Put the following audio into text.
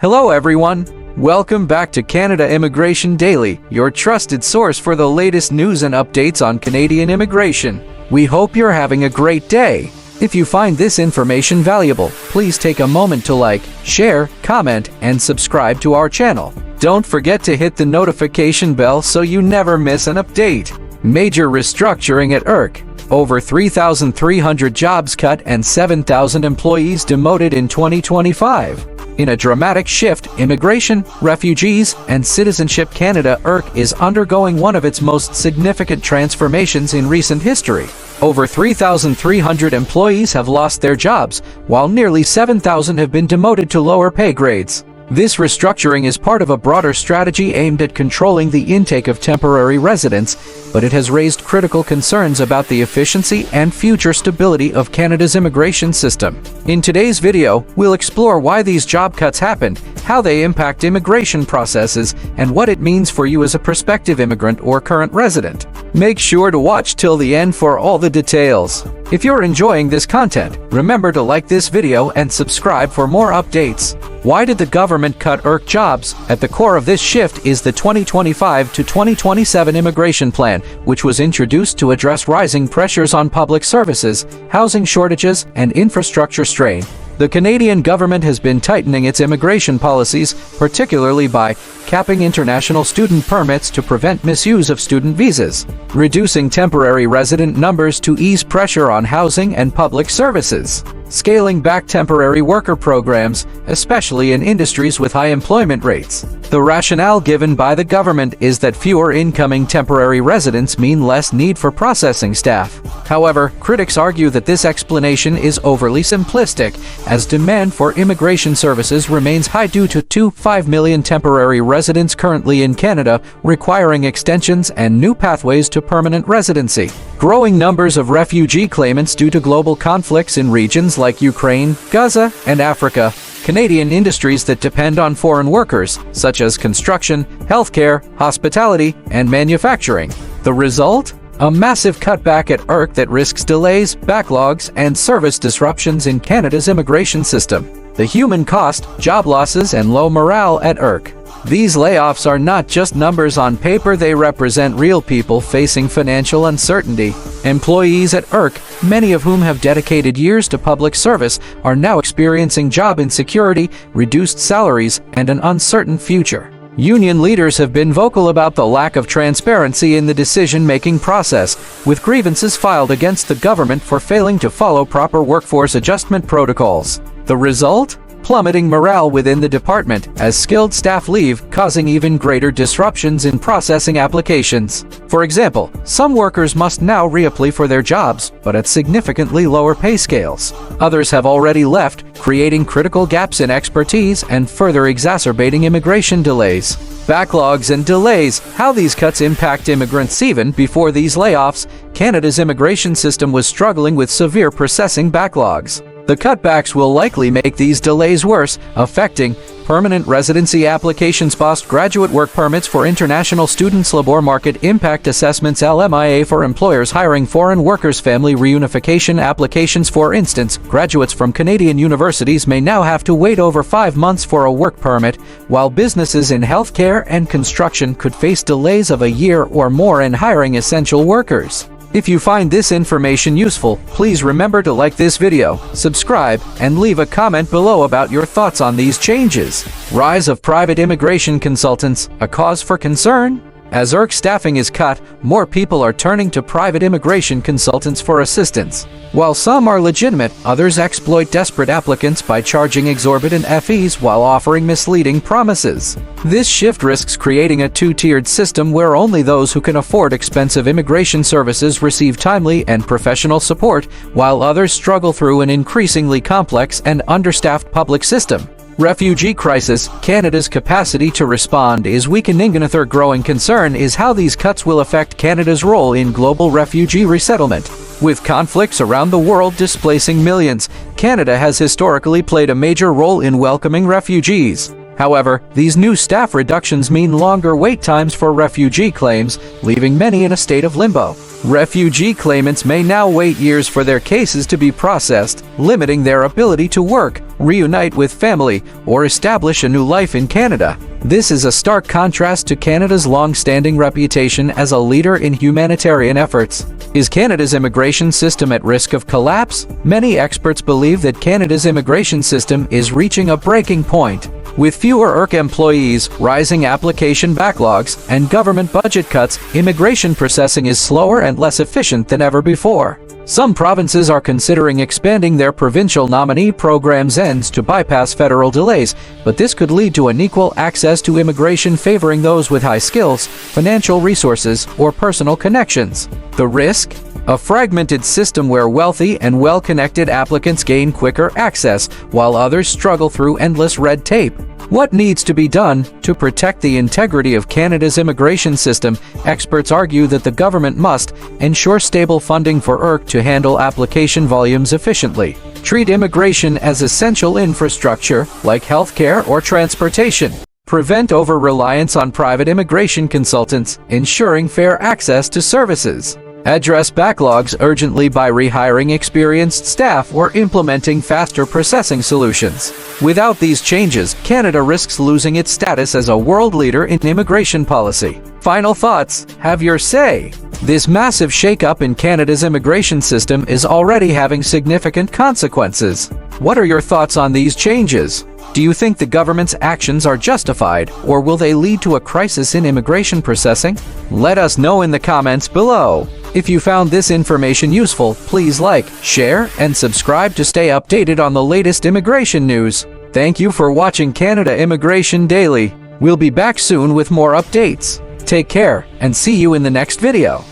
Hello everyone! Welcome back to Canada Immigration Daily, your trusted source for the latest news and updates on Canadian immigration. We hope you're having a great day. If you find this information valuable, please take a moment to like, share, comment, and subscribe to our channel. Don't forget to hit the notification bell so you never miss an update. Major restructuring at IRCC. Over 3,300 jobs cut and 7,000 employees demoted in 2025. In a dramatic shift, Immigration, Refugees, and Citizenship Canada IRCC is undergoing one of its most significant transformations in recent history. Over 3,300 employees have lost their jobs, while nearly 7,000 have been demoted to lower pay grades. This restructuring is part of a broader strategy aimed at controlling the intake of temporary residents, but it has raised critical concerns about the efficiency and future stability of Canada's immigration system. In today's video, we'll explore why these job cuts happened, how they impact immigration processes, and what it means for you as a prospective immigrant or current resident. Make sure to watch till the end for all the details. If you're enjoying this content, remember to like this video and subscribe for more updates. Why did the government cut IRCC jobs? At the core of this shift is the 2025 to 2027 immigration plan, which was introduced to address rising pressures on public services, housing shortages, and infrastructure strain. The Canadian government has been tightening its immigration policies, particularly by capping international student permits to prevent misuse of student visas, reducing temporary resident numbers to ease pressure on housing and public services, scaling back temporary worker programs, especially in industries with high employment rates. The rationale given by the government is that fewer incoming temporary residents mean less need for processing staff. However, critics argue that this explanation is overly simplistic, as demand for immigration services remains high due to 5 million temporary residents currently in Canada, requiring extensions and new pathways to permanent residency. Growing numbers of refugee claimants due to global conflicts in regions like Ukraine, Gaza, and Africa. Canadian industries that depend on foreign workers, such as construction, healthcare, hospitality, and manufacturing. The result? A massive cutback at IRCC that risks delays, backlogs, and service disruptions in Canada's immigration system. The human cost, job losses, and low morale at IRCC. These layoffs are not just numbers on paper, they represent real people facing financial uncertainty. Employees at IRCC, many of whom have dedicated years to public service, are now experiencing job insecurity, reduced salaries, and an uncertain future. Union leaders have been vocal about the lack of transparency in the decision-making process, with grievances filed against the government for failing to follow proper workforce adjustment protocols. The result? Plummeting morale within the department as skilled staff leave, causing even greater disruptions in processing applications. For example, some workers must now reapply for their jobs, but at significantly lower pay scales. Others have already left, creating critical gaps in expertise and further exacerbating immigration delays. Backlogs and delays. How these cuts impact immigrants. Even before these layoffs, Canada's immigration system was struggling with severe processing backlogs. The cutbacks will likely make these delays worse, affecting permanent residency applications, postgraduate work permits for international students, labor market impact assessments, LMIA for employers hiring foreign workers, family reunification applications. For instance, graduates from Canadian universities may now have to wait over 5 months for a work permit, while businesses in healthcare and construction could face delays of a year or more in hiring essential workers. If you find this information useful, please remember to like this video, subscribe, and leave a comment below about your thoughts on these changes. Rise of private immigration consultants, a cause for concern? As IRCC staffing is cut, more people are turning to private immigration consultants for assistance. While some are legitimate, others exploit desperate applicants by charging exorbitant fees while offering misleading promises. This shift risks creating a two-tiered system where only those who can afford expensive immigration services receive timely and professional support, while others struggle through an increasingly complex and understaffed public system. Refugee crisis. Canada's capacity to respond is weakening. Another growing concern is how these cuts will affect Canada's role in global refugee resettlement. With conflicts around the world displacing millions, Canada has historically played a major role in welcoming refugees. However, these new staff reductions mean longer wait times for refugee claims, leaving many in a state of limbo. Refugee claimants may now wait years for their cases to be processed, limiting their ability to work, reunite with family, or establish a new life in Canada. This is a stark contrast to Canada's long-standing reputation as a leader in humanitarian efforts. Is Canada's immigration system at risk of collapse? Many experts believe that Canada's immigration system is reaching a breaking point. With fewer IRCC employees, rising application backlogs, and government budget cuts, immigration processing is slower and less efficient than ever before. Some provinces are considering expanding their provincial nominee programs to bypass federal delays, but this could lead to unequal access to immigration favoring those with high skills, financial resources, or personal connections. The risk? A fragmented system where wealthy and well-connected applicants gain quicker access, while others struggle through endless red tape. What needs to be done to protect the integrity of Canada's immigration system? Experts argue that the government must ensure stable funding for IRCC to handle application volumes efficiently. Treat immigration as essential infrastructure, like healthcare or transportation. Prevent over-reliance on private immigration consultants, ensuring fair access to services. Address backlogs urgently by rehiring experienced staff or implementing faster processing solutions. Without these changes, Canada risks losing its status as a world leader in immigration policy. Final thoughts? Have your say. This massive shakeup in Canada's immigration system is already having significant consequences. What are your thoughts on these changes? Do you think the government's actions are justified, or will they lead to a crisis in immigration processing? Let us know in the comments below. If you found this information useful, please like, share, and subscribe to stay updated on the latest immigration news. Thank you for watching Canada Immigration Daily. We'll be back soon with more updates. Take care, and see you in the next video.